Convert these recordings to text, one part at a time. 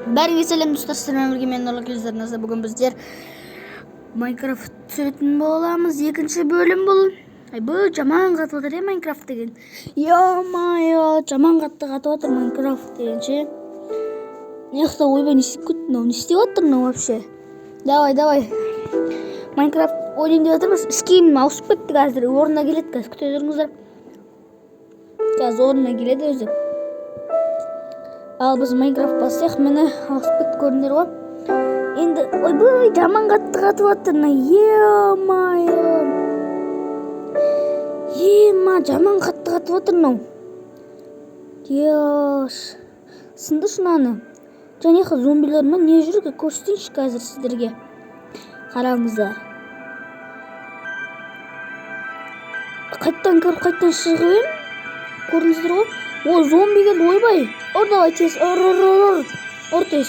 Бәріңе сәлем достар, сіздермен бірге мен Нұрлы көздеріңізді. Бүгін біздер Майнкрафт түсіретін боламыз. Екінші бөлім бұл. Бұл жаман қатып отыр Майнкрафт деген. Йо-майо, жаман қатып отыр Майнкрафт деген ше. Неқта ойбай, не істеп кетті мынау? Не істеп отыр мынау вообще? Давай. Майнкрафт ойнайын деп жатырмыз. Скин ауысып кетті қазір. Орнына келеді қазір. Күте тұрыңыздар. Қазір орнына келеді өзі. Ал біз Майнкрафт бассақ, мені ауысып кетті көріндер ғой. Енді ойбай, жаман қатып отыр. Е-майо. Жаман қатып отыр мынау. Еш. Сынды шынаны. Және зомбилер ме не жүрге көрсетейінші қазір сіздерге. Қараңыздар. Қайттан кіріп, қайттан шығып. Көрдіңіздер ғой? О, зомби келді, ойбай. Ор давай тез, ор тез.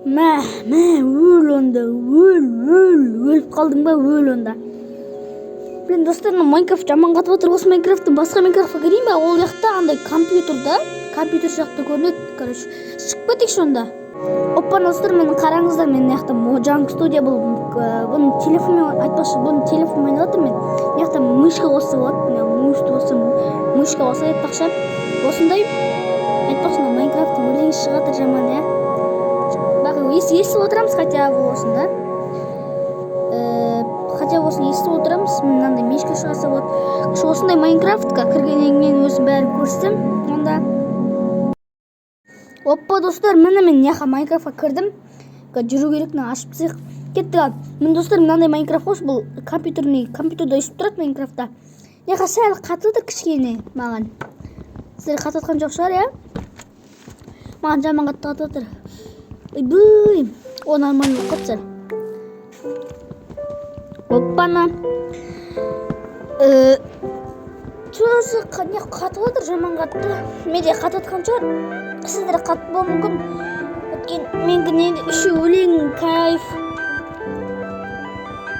Өл онда, өліп қалдың ба, өл онда. Блин, достарым, Майнкрафт жаман қатып отыр. Осы Майнкрафттың басқа Майнкрафтқа кірейін бе? Ол жақта андай компьютер жақта көрінеді. Короче, шығып кетейікші онда. Оппа, достар, мені қараңыздар, мен жақта Mojang студия бұл. Бұның телефонмен айтпақшы, бұның телефонмен отыр мен. Жақта мышқа қосса болады. Мышқа қосса айтпақшы. Осындай айтпақшы, Майнкрафттың өлең шығатыр жаман, я. Бақы, естіп отырамыз, хотя осында. Хотя осыны естіп отырамыз, мынандай мешке шығарса болады. Осындай Майнкрафтқа кіргеннен кейін өзім бәрін көрсетем. Онда. Оппа, достар, мен яқа Майнкрафтқа кірдім. Жүру керек, ашып тысық. Кетті ал. Мен достар, мынандай Майнкрафт қош, бұл компьютерда өшіп тұрады Майнкрафтта. Яқа сәл қатыдыр кішкене маған. Сіздер қататқан жоқ шығар, я? Маған жаман қататыр. Бұй, о, нормально қатсар. Оппана. Чөзі қатып отыр, жаман қатты. Менде қататқан шығар. Сіздер қатып бол мүмкін. Өткен менің енді үші өлең кайф.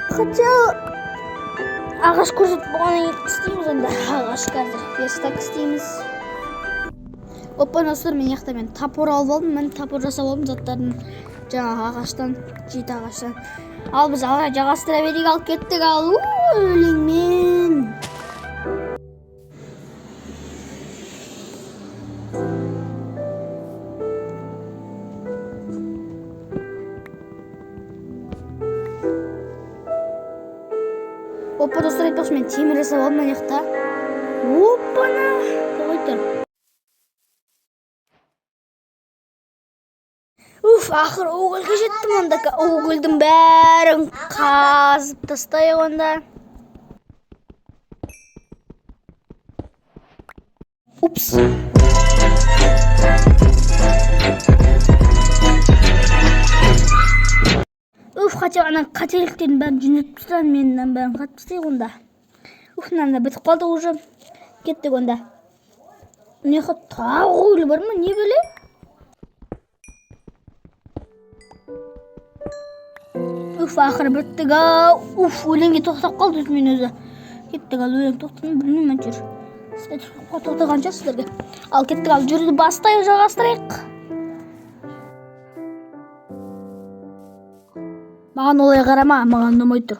Хотя ағаш көрсетіп болғаннан істейміз онда. Ағаш қазір верстак істейміз. Оппа, достар, мен тапор алып алдым. Мен тапор жасап алдым заттардың жаңа ағаштан, жеті ағаштан. Ал біз ала жағастыра берейік, алып кеттік ал. Өлеңмен. Оппа, достар, айтпақшы, мен темір жасап алдым мына жақта. Оппана. Давай тұр. Ақыр оғылға жеттім онда. Оғылдың бәрін қазып тастай онда. Упс. Хотя ана қателіктерін бәрін жүнетіп тұстан, менің бәрін қатып тастайық онда. Мынанда бітіп қалды уже. Кеттік онда. Неқі тағы оғылы бар ма? Не біле? Ақыры біттік ау. Өлеңге тоқтап қалды өзімен өзі. Кеттік ал, өлең тоқтадың, білмеймін жүр. Тоқтаған жар сіздерге. Ал кеттік ал, жүрді бастайық, жағастырайық. Маған олай қарама, маған ұнамай тұр.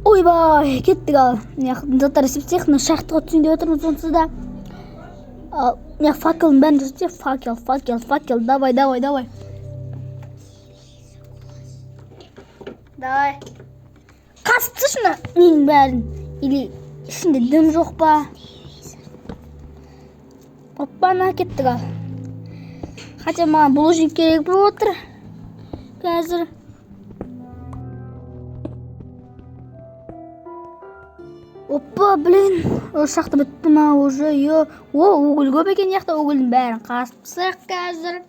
Ойбай, кеттік ал. Заттар есептесек, шақтыға түсейін деп отырмыз онсыз да. Факелдің бәрін жасап, факел, давай. Давай. Қасыпты шына менің бәрін. Или ішінде дым жоқ па? Оппана, кеттік ал. Хотя маған булыжник керек болып отыр. Қазір. Оппа, блин. Шақты бітті ма уже? Оғыл көп екен яқта. Оғылдың бәрін қасыпсақ қазір.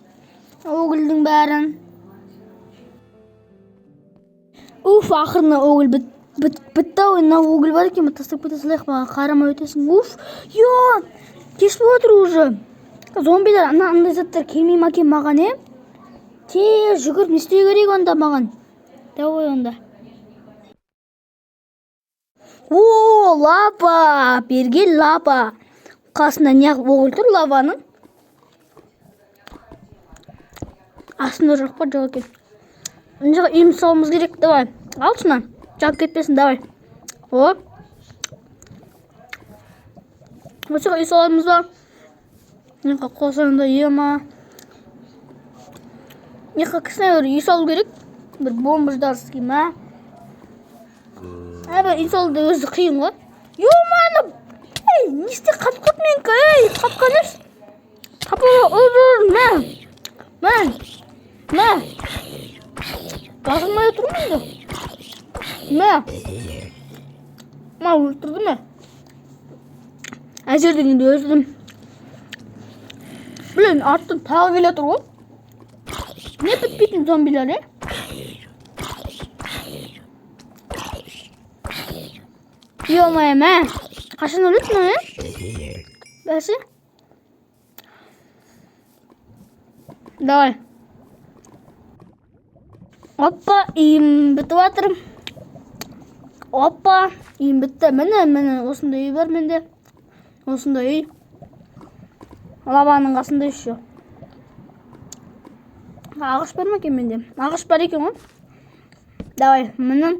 Оғылдың бәрін. Ақырына оғыл бітті ау. Оғыл бар екен, тастап кете салайық, маған қарамай өтесің. Кеш болып отыр уже. Зомбилер андай заттар келмей ма екен маған, Тез жүгіріп, не істеу керек онда маған? Давай онда. О, лапа! Берген лапа! қасында неғып оғыл тұр лаваның. Астында жоқ па, жоқ екен. Мына жаққа үйіміз салуымыз керек, давай. Ал шынан, жағып кетпесін, давай. О. Осы жаққа үй саламыз ба? Мына жаққа қосаңда ема. Мына жаққа кісіне бір үй салу керек. Бір бомбаждарский ма? Бір үй салуды өзі қиын ғой. Йоманы! Ей, не істе қатып қойып менікі, ей, қапқан еш. Қапыға ұрыр, мә. Газылмай тұрмайды. Ма өлтірді ме? Әзердің енді өздім. Білін, арттың тағы келе тұр ғой. Не бітпейтін зомбилер, Йо-май, мә. Қашан өлетін ой, Бәсі? Давай. Опа, үйім бітіп атырым. Опа, үйім бітті. Міне, осында үй бар менде. Осында үй. Лаваның қасында еще. Ағаш бар ма екен менде? Ағаш бар екен ғой. Давай, міне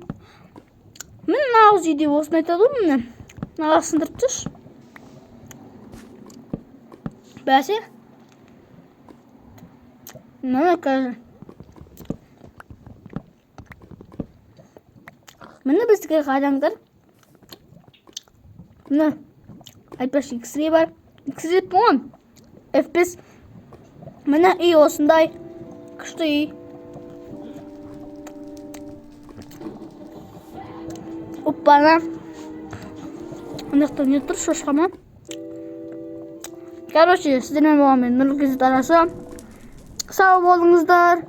нағыз үйде осыны айтады ғой міне. Нағыз сындырып түш. Бәсе? Міне қазір. Міне біздігі қадаңдар. Міне. Айтпашы X-ray бар. X-ray болған. F5. Міне үй осындай. Күшті үй. Оппана. Мынақта не тұр, шошқа ма? Короче, сіздермен болған мен Нұрлы Кезет арасы. Сау болыңыздар.